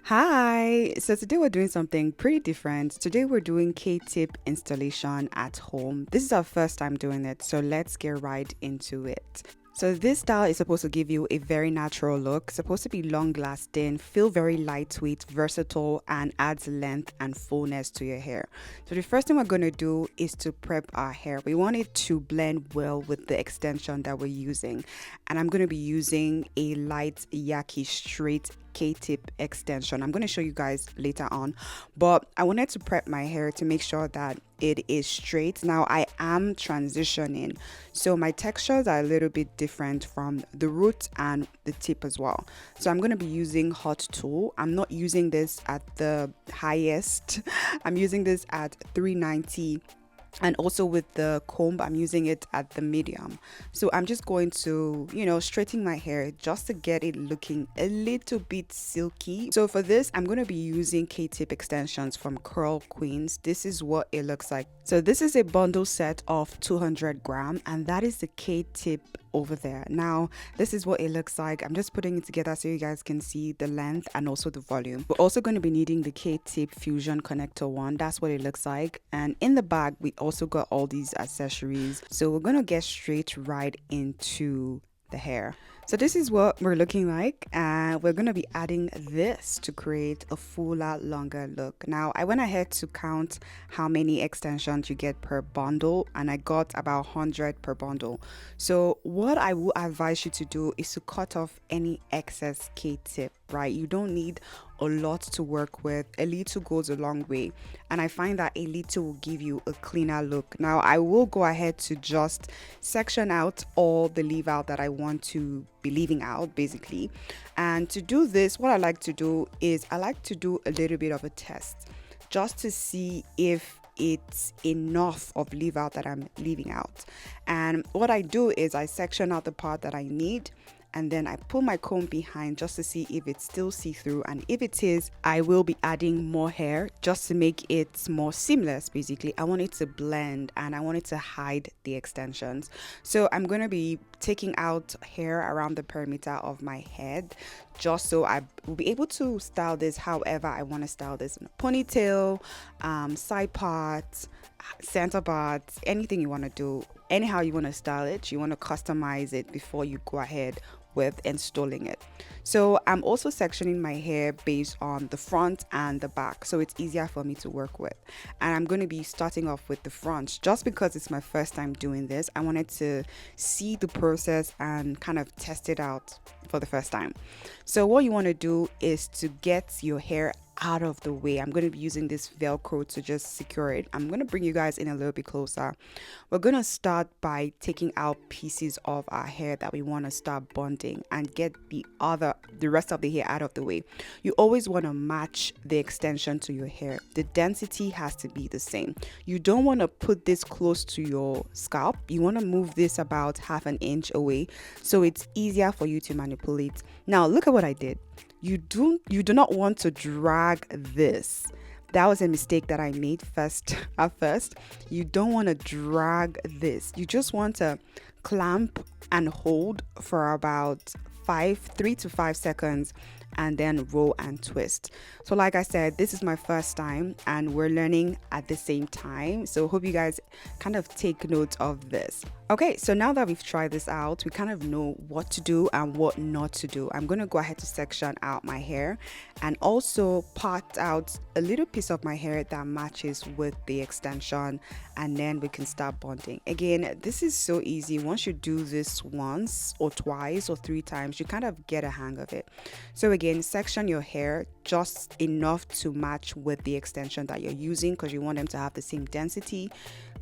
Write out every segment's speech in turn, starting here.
Hi! So today we're doing something pretty different. Today we're doing K-tip installation at home. This is our first time doing it, so let's get right into it. So this style is supposed to give you a very natural look, supposed to be long lasting, feel very lightweight, versatile, and adds length and fullness to your hair. So the first thing we're going to do is to prep our hair. We want it to blend well with the extension that we're using. And I'm going to be using a Light Yaki straight K-tip extension. I'm going to show you guys later on, but I wanted to prep my hair to make sure that it is straight. Now I am transitioning, so my textures are a little bit different from the root and the tip as well. So I'm going to be using hot tool. I'm not using this at the highest. I'm using this at 390, and also with the comb I'm using it at the medium. So I'm just going to straighten my hair just to get it looking a little bit silky. So for this I'm going to be using K-tip extensions from CurlsQueen. This is what it looks like. So this is a bundle set of 200 gram, and that is the K-tip over there. Now this is what it looks like. I'm just putting it together so you guys can see the length and also the volume. We're also going to be needing the K-tip fusion connector one. That's what it looks like. And in the bag we also got all these accessories. So we're going to get straight right into the hair. So this is what we're looking like, and we're going to be adding this to create a fuller, longer look. Now I went ahead to count how many extensions you get per bundle, and I got about 100 per bundle. So what I will advise you to do is to cut off any excess K-tip, right? You don't need a lot to work with. A little goes a long way, and I find that a little will give you a cleaner look. Now I will go ahead to just section out all the leave out that I want to be leaving out basically. And to do this, what I like to do is I like to do a little bit of a test just to see if it's enough of leave out that I'm leaving out. And what I do is I section out the part that I need, and then I pull my comb behind just to see if it's still see-through, and if it is, I will be adding more hair just to make it more seamless. Basically I want it to blend and I want it to hide the extensions. So I'm going to be taking out hair around the perimeter of my head just so I will be able to style this however I want to style this, in a ponytail, side parts, center parts, anything you want to do, anyhow you want to style it. You want to customize it before you go ahead with installing it. So I'm also sectioning my hair based on the front and the back, so it's easier for me to work with. And I'm going to be starting off with the front just because it's my first time doing this. I wanted to see the process and kind of test it out for the first time. So what you want to do is to get your hair out of the way. I'm going to be using this velcro to just secure it. I'm going to bring you guys in a little bit closer. We're going to start by taking out pieces of our hair that we want to start bonding and get the rest of the hair out of the way. You always want to match the extension to your hair. The density has to be the same. You don't want to put this close to your scalp. You want to move this about half an inch away so it's easier for you to manipulate. Now look at what I did. You do not want to drag this. That was a mistake that I made at first. You don't want to drag this. You just want to clamp and hold for about 3 to 5 seconds and then roll and twist. So like I said, this is my first time and we're learning at the same time. So hope you guys kind of take note of this. Okay, so now that we've tried this out, we kind of know what to do and what not to do. I'm going to go ahead to section out my hair and also part out a little piece of my hair that matches with the extension, and then we can start bonding. Again, this is so easy. Once you do this once or twice or 3 times, you kind of get a hang of it. So again, section your hair just enough to match with the extension that you're using because you want them to have the same density.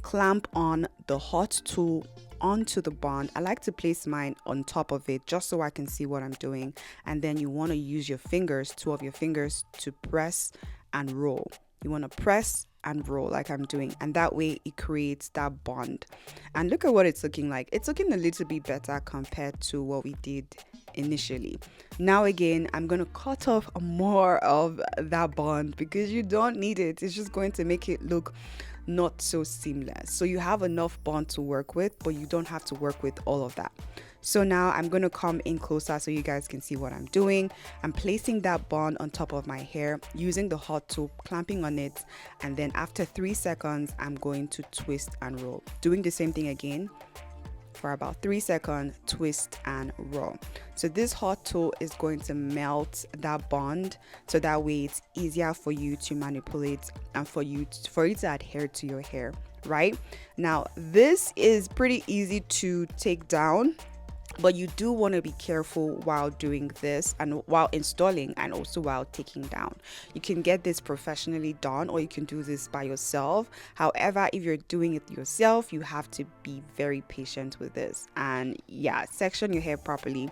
Clamp on the hot tool onto the bond. I like to place mine on top of it just so I can see what I'm doing, and then you want to use your fingers, 2 of your fingers, to press and roll. You want to press and roll like I'm doing, and that way it creates that bond. And look at what it's looking like. It's looking a little bit better compared to what we did initially. Now again, I'm going to cut off more of that bond because you don't need it. It's just going to make it look not so seamless. So you have enough bond to work with, but you don't have to work with all of that. So now I'm going to come in closer so you guys can see what I'm doing. I'm placing that bond on top of my hair using the hot tool, clamping on it, and then after 3 seconds I'm going to twist and roll, doing the same thing again for about 3 seconds, twist and roll. So this hot tool is going to melt that bond, so that way it's easier for you to manipulate and for it to adhere to your hair. Right now, this is pretty easy to take down, but you do want to be careful while doing this and while installing and also while taking down. You can get this professionally done, or you can do this by yourself. However, if you're doing it yourself, you have to be very patient with this, and yeah, section your hair properly.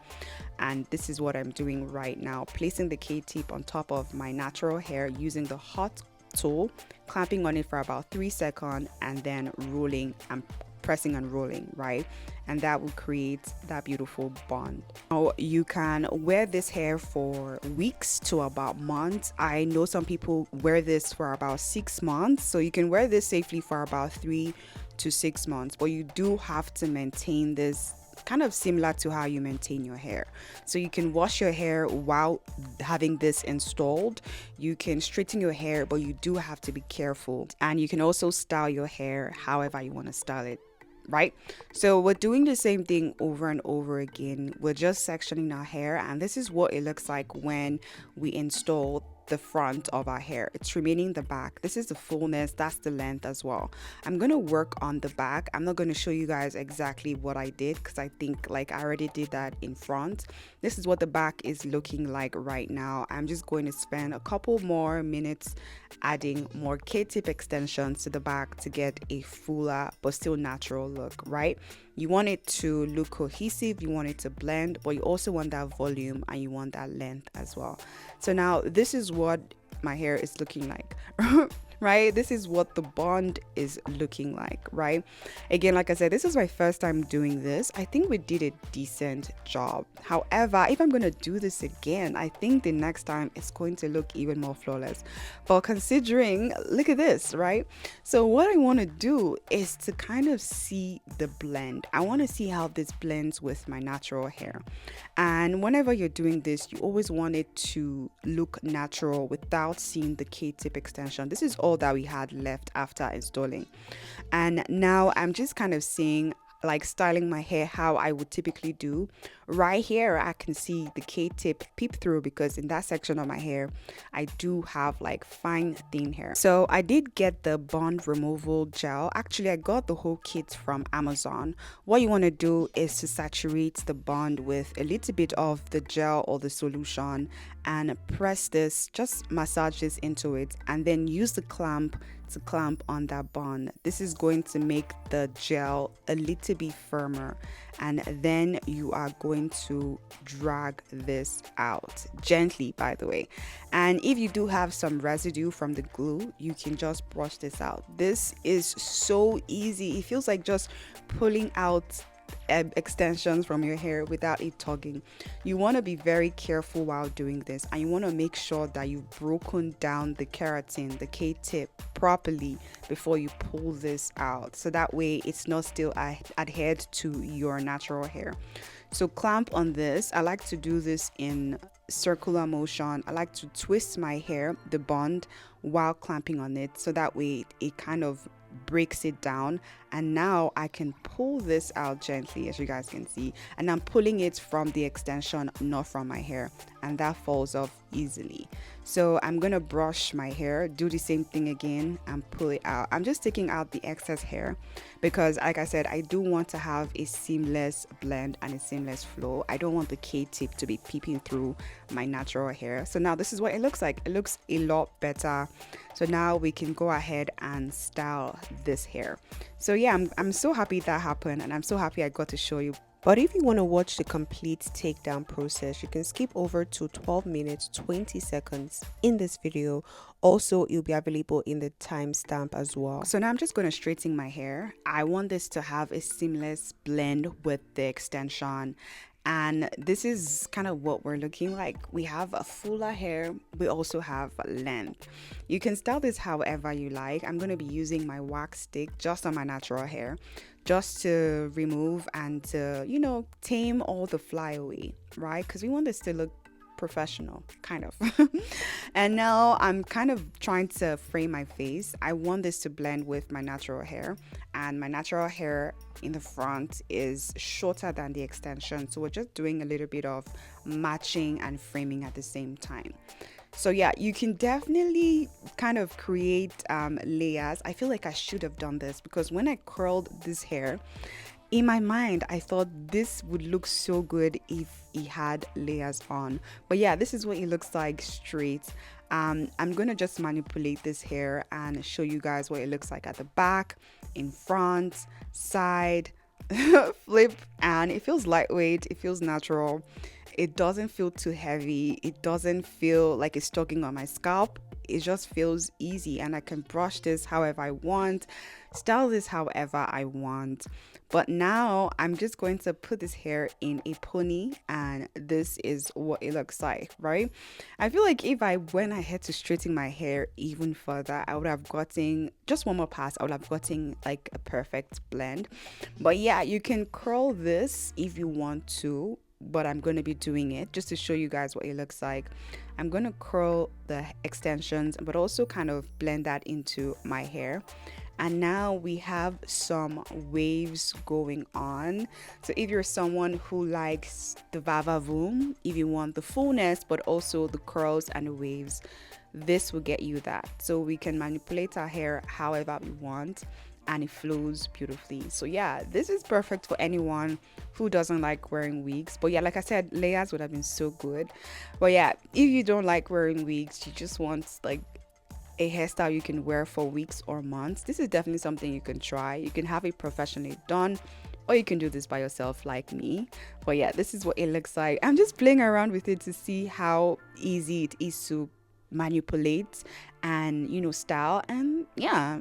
And this is what I'm doing right now, placing the K-tip on top of my natural hair using the hot tool, clamping on it for about 3 seconds, and then rolling and pressing and rolling, right? And that will create that beautiful bond. Now you can wear this hair for weeks to about months. I know some people wear this for about 6 months, so you can wear this safely for about 3 to 6 months, but you do have to maintain this kind of similar to how you maintain your hair. So you can wash your hair while having this installed. You can straighten your hair, but you do have to be careful. And you can also style your hair however you want to style it. Right? So we're doing the same thing over and over again. We're just sectioning our hair, and this is what it looks like when we install the front of our hair. It's remaining the back. This is the fullness, that's the length as well. I'm going to work on the back. I'm not going to show you guys exactly what I did, because I think like I already did that in front. This is what the back is looking like right now. I'm just going to spend a couple more minutes adding more K-tip extensions to the back to get a fuller but still natural look, right? You want it to look cohesive, you want it to blend, but you also want that volume and you want that length as well. So now this is what my hair is looking like. Right? This is what the bond is looking like, right? Again, like I said, this is my first time doing this. I think we did a decent job. However, if I'm going to do this again, I think the next time it's going to look even more flawless. But considering, look at this, right? So what I want to do is to kind of see the blend. I want to see how this blends with my natural hair. And whenever you're doing this, you always want it to look natural without seeing the K-tip extension. This is all that we had left after installing, and now I'm just kind of seeing, like, styling my hair how I would typically do. Right here I can see the K-tip peep through, because in that section of my hair I do have like fine thin hair. So I did get the bond removal gel. Actually, I got the whole kit from Amazon. What you want to do is to saturate the bond with a little bit of the gel or the solution and press this, just massage this into it, and then use the clamp to clamp on that bond. This is going to make the gel a little bit firmer, and then you are going to drag this out gently, by the way. And if you do have some residue from the glue, you can just brush this out. This is so easy. It feels like just pulling out extensions from your hair without it tugging. You want to be very careful while doing this, and you want to make sure that you've broken down the keratin, the K-tip, properly before you pull this out, so that way it's not still adhered to your natural hair. So clamp on this. I like to do this in circular motion. I like to twist my hair, the bond, while clamping on it, so that way it kind of breaks it down. And now I can pull this out gently, as you guys can see, and I'm pulling it from the extension, not from my hair, and that falls off easily. So I'm gonna brush my hair, do the same thing again, and pull it out. I'm just taking out the excess hair because, like I said, I do want to have a seamless blend and a seamless flow. I don't want the K-tip to be peeping through my natural hair. So now this is what it looks like. It looks a lot better. So now we can go ahead and style this hair. So yeah, I'm so happy that happened, and I'm so happy I got to show you. But if you want to watch the complete takedown process, you can skip over to 12 minutes 20 seconds in this video. Also, it'll be available in the timestamp as well. So now I'm just going to straighten my hair. I want this to have a seamless blend with the extension, And this is kind of what we're looking like. We have a fuller hair, we also have length. You can style this however you like. I'm going to be using my wax stick just on my natural hair, just to remove and to, you know, tame all the flyaway, right? Because we want this to look professional, kind of. And now I'm kind of trying to frame my face. I want this to blend with my natural hair, and my natural hair in the front is shorter than the extension, so we're just doing a little bit of matching and framing at the same time. So yeah, you can definitely kind of create layers. I feel like I should have done this, because when I curled this hair, in my mind I thought this would look so good if it had layers on. But yeah, this is what it looks like straight. I'm gonna just manipulate this hair and show you guys what it looks like at the back, in front, side, flip, and it feels lightweight, it feels natural, it doesn't feel too heavy, it doesn't feel like it's tugging on my scalp. It just feels easy, and I can brush this however I want, style this however I want. But now I'm just going to put this hair in a pony, and this is what it looks like, right? I feel like if I went ahead to straighten my hair even further, I would have gotten just one more pass, I would have gotten like a perfect blend. But yeah, you can curl this if you want to, but I'm going to be doing it just to show you guys what it looks like. I'm going to curl the extensions, but also kind of blend that into my hair. And now we have some waves going on. So if you're someone who likes the va-va-voom, if you want the fullness but also the curls and the waves, this will get you that. So we can manipulate our hair however we want, and it flows beautifully. So yeah, this is perfect for anyone who doesn't like wearing wigs. But yeah, like I said, layers would have been so good. But yeah, if you don't like wearing wigs, you just want like a hairstyle you can wear for weeks or months, this is definitely something you can try. You can have it professionally done, or you can do this by yourself like me. But yeah, this is what it looks like. I'm just playing around with it to see how easy it is to manipulate and, you know, style. And yeah.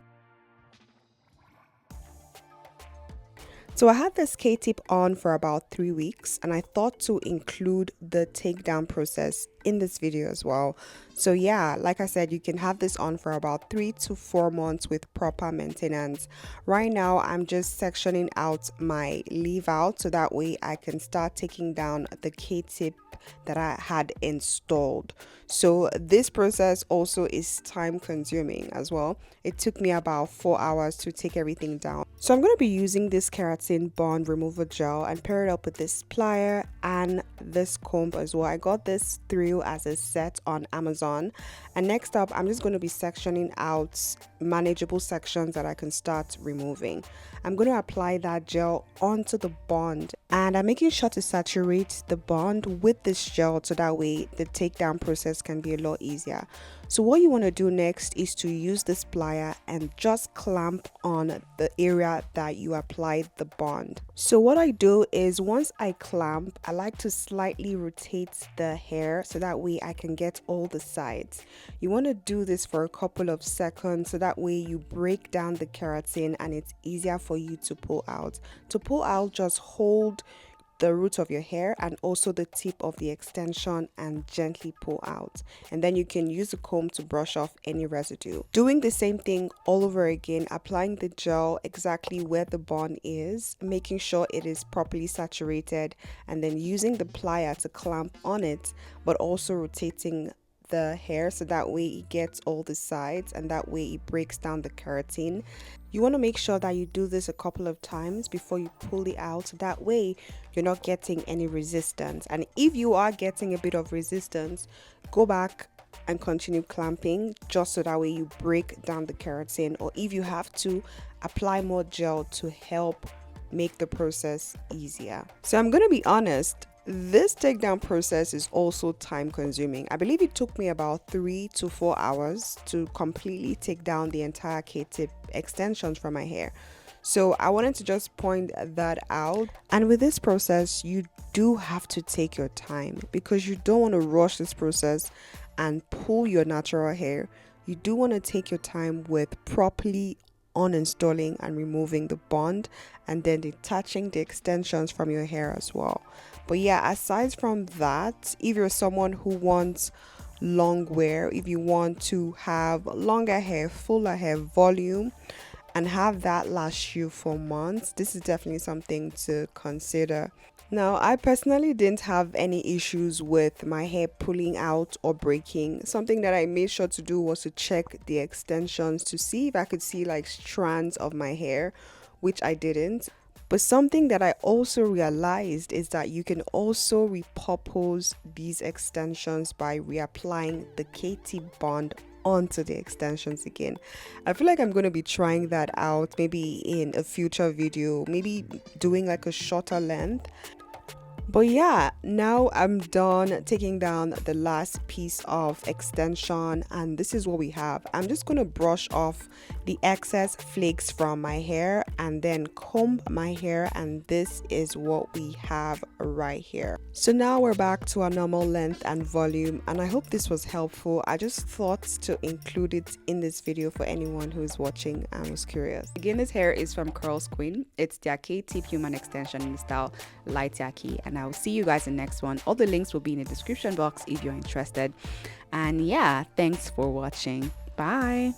So I had this K-tip on for about 3 weeks, and I thought to include the takedown process in this video as well. So yeah, like I said, you can have this on for about 3 to 4 months with proper maintenance. Right now I'm just sectioning out my leave out, so that way I can start taking down the K-tip that I had installed. So this process also is time consuming as well. It took me about 4 hours to take everything down. So I'm going to be using this keratin bond removal gel and pair it up with this plier and this comb as well. I got this through as a set on Amazon. And next up, I'm just going to be sectioning out manageable sections that I can start removing. I'm going to apply that gel onto the bond, and I'm making sure to saturate the bond with this gel so that way the takedown process can be a lot easier. So what you want to do next is to use this plier and just clamp on the area that you applied the bond. So what I do is once I clamp, I like to slightly rotate the hair so that way I can get all the sides. You want to do this for a couple of seconds so that way you break down the keratin and it's easier for you to pull out. To pull out, just hold the root of your hair and also the tip of the extension and gently pull out, and then you can use a comb to brush off any residue. Doing the same thing all over again, applying the gel exactly where the bond is, making sure it is properly saturated, and then using the plier to clamp on it, but also rotating the hair so that way it gets all the sides and that way it breaks down the keratin. You want to make sure that you do this a couple of times before you pull it out, so that way you're not getting any resistance. And if you are getting a bit of resistance, go back and continue clamping just so that way you break down the keratin, or if you have to, apply more gel to help make the process easier. So I'm going to be honest, this takedown process is also time consuming. I believe it took me about 3 to 4 hours to completely take down the entire K-tip extensions from my hair. So I wanted to just point that out. And with this process, you do have to take your time because you don't want to rush this process and pull your natural hair. You do want to take your time with properly uninstalling and removing the bond and then detaching the extensions from your hair as well. But yeah, aside from that, if you're someone who wants long wear, if you want to have longer hair, fuller hair, volume, and have that last you for months, this is definitely something to consider. Now, I personally didn't have any issues with my hair pulling out or breaking. Something that I made sure to do was to check the extensions to see if I could see like strands of my hair, which I didn't. But something that I also realized is that you can also repurpose these extensions by reapplying the KT bond onto the extensions again. I feel like I'm going to be trying that out maybe in a future video, maybe doing like a shorter length. But yeah, now I'm done taking down the last piece of extension, and this is what we have. I'm just going to brush off the excess flakes from my hair and then comb my hair, and this is what we have right here. So now we're back to our normal length and volume, and I hope this was helpful. I just thought to include it in this video for anyone who is watching and was curious. Again, this hair is from CurlsQueen. It's their K-tip human extension in the style Light Yaki, and I'll see you guys in the next one. All the links will be in the description box if you're interested. And yeah, thanks for watching. Bye.